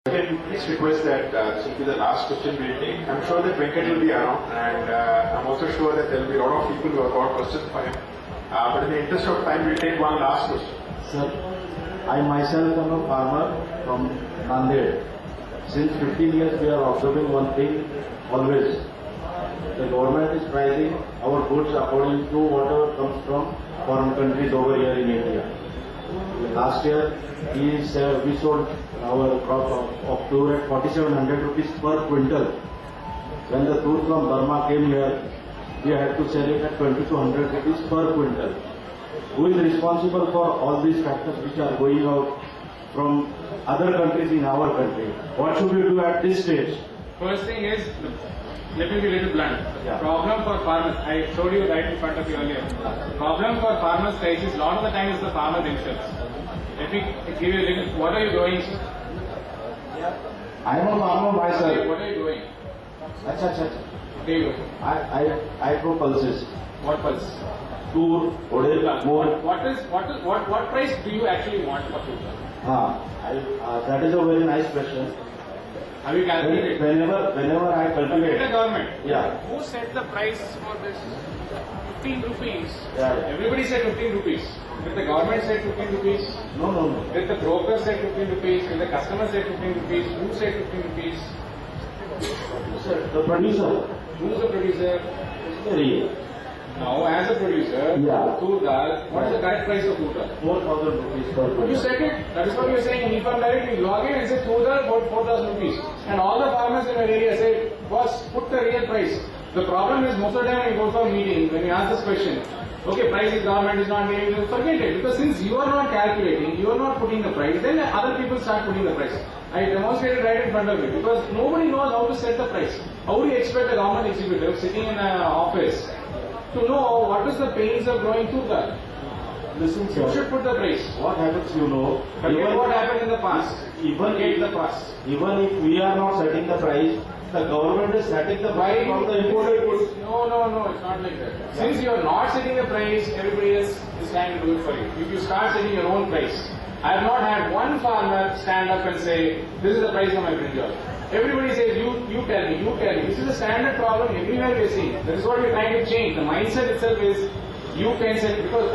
Can you please request that this will be the last question we'll take. I'm sure that Venkat will be around, and I'm also sure that there will be a lot of people who have got questions for him. But in the interest of time, we'll take one last question. Sir, I myself am a farmer from Nanded. Since 15 years, we are observing one thing always. The government is pricing our goods according to whatever comes from foreign countries over here in India. Last year, we sold our crop of tur at 4,700 rupees per quintal. When the tur from Burma came here, we had to sell it at 2,200 rupees per quintal. Who is responsible for all these factors which are going out from other countries in our country? What should we do at this stage? First thing is, let me be a little blunt. Yeah. Problem for farmers, I showed you right in front of you earlier. Problem for farmers faces a lot of the time is the farmer themselves. Let me give you a little, what are you doing? I am a farmer myself. What are you doing? Acha. What are you doing? I grow pulses. What pulse? Tur, odel, more. What price do you actually want for food? That is a very nice question. Have you calculated? Whenever I The cultivate, government. yeah, Who set the price for this? 15 rupees. yeah. Everybody said 15 rupees. Did the government say 15 rupees? No. Did the broker say 15 rupees? Did the customer say 15 rupees? Who said 15 rupees? Sir, the producer. Who's the producer? Very. Now, as a producer, Yeah. tur dal, what is the correct price of tur dal? 4,000 rupees per You quintal. said it. That is what you are saying. If I'm directly log in and say tur dal, about 4,000 rupees. And all the farmers in our area say, boss, put the real price. The problem is most of the time when you go for a meeting, when you ask this question, okay, price is government is not giving you, forget it. Because since you are not calculating, you are not putting the price, then other people start putting the price. I demonstrated right in front of you because nobody knows how to set the price. How do you expect a government executive sitting in an office to know what is the pains of growing tur dal? Listen, You sir. should put the price. What happens, you know? Forget what happened in the past. Forget the past. Even if we are not setting the price, the government is setting the price from the imported goods. No, it's not like that. Since you are not setting the price, everybody else is trying to do it for you. If you start setting your own price, I have not had one farmer stand up and say, this is the price of my brinjal. Everybody says, you tell me. This is a standard problem everywhere we are seeing. That is what we are trying to change. The mindset itself is, you can sell, because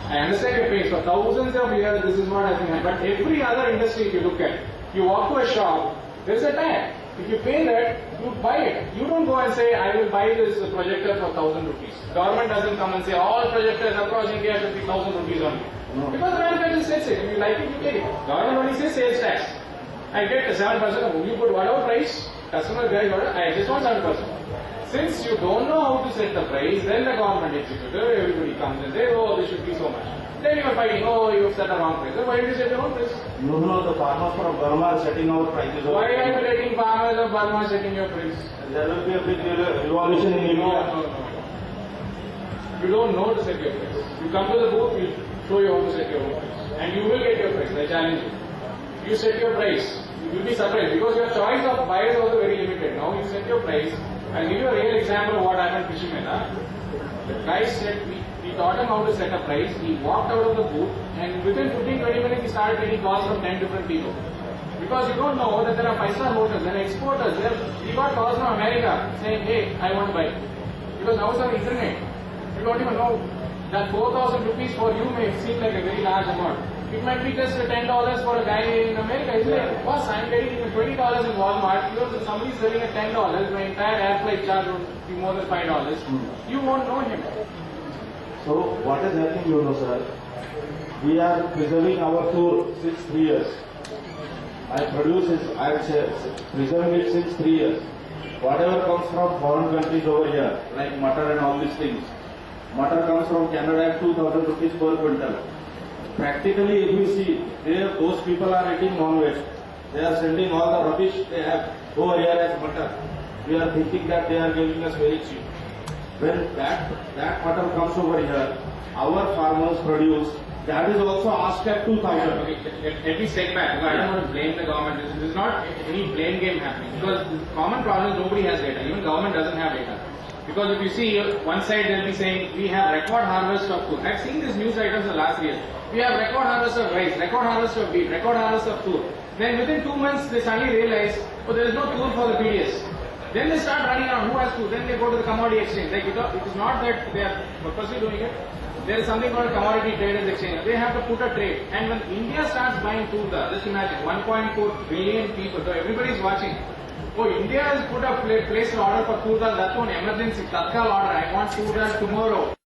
I understand your pains. For thousands of years, this is what has been happening. But every other industry, if you look at, you walk to a shop, there is a tag. If you pay that, you buy it. You don't go and say, I will buy this projector for 1,000 rupees. Government doesn't come and say, all projectors across India should be 1,000 rupees only. No. Because the manufacturer says it. If you like it, you take it. Government only says sales tax. I get 7%. You put whatever price, customer guys order, I just want 7%. Since you don't know how to set the price, then the government executive, everybody comes and says, oh, this should be so much. Then you are fighting, oh, you have set a wrong price. Then why did you set the wrong price? No, the farmers from Burma are setting our prices. Why are you letting farmers of Burma setting your price? There will be a big revolution in India. No. You don't know to set your price. You come to the booth, we show you how to set your own price. And you will get your price, I challenge you. You set your price, you will be surprised because your choice of buyers is also very limited. Now you set your price. I'll give you a real example of what happened in Fisherman. The guy said, we taught him how to set a price. He walked out of the booth and within 15-20 minutes he started getting calls from 10 different people. Because you don't know that there are 5-star hotels, there are exporters. We got calls from America saying, hey, I want to buy. Because now it's on the internet. You don't even know that 4,000 rupees for you may seem like a very large amount. It might be just $10 for a guy in America. He's like, boss, I'm getting $20 in Walmart. Because somebody's selling at $10, my entire air flight charge would be more than $5. You won't know him. So what is happening, you know, sir? We are preserving our tur since 3 years. I am preserving it since 3 years. Whatever comes from foreign countries over here, like mutton and all these things, mutton comes from Canada at 2,000 rupees per quintal. Practically, if you see, those people are eating non-veg. They are sending all the rubbish they have over here as mutton. We are thinking that they are giving us very cheap. When that mutton comes over here, our farmers produce, that is also asked at 2,000. Okay, let me step back. I don't want to blame the government. This is not any blame game happening. Because the common problem is nobody has data. Even government doesn't have data. Because if you see, one side they'll be saying, we have record harvest of food. I've seen these news items in the last year. We have record harvest of rice, record harvest of wheat, record harvest of food. Then within 2 months, they suddenly realize, oh, there is no tool for the PDS. Then they start running around, who has to? Then they go to the commodity exchange. Like it is not that they are purposely doing it. There is something called commodity traders exchange. They have to put a trade. And when India starts buying Turda, just imagine, 1.4 billion people, so everybody is watching. Oh, India has put a place an order for Turda, that's one emergency, Tatkal order. I want Turda tomorrow.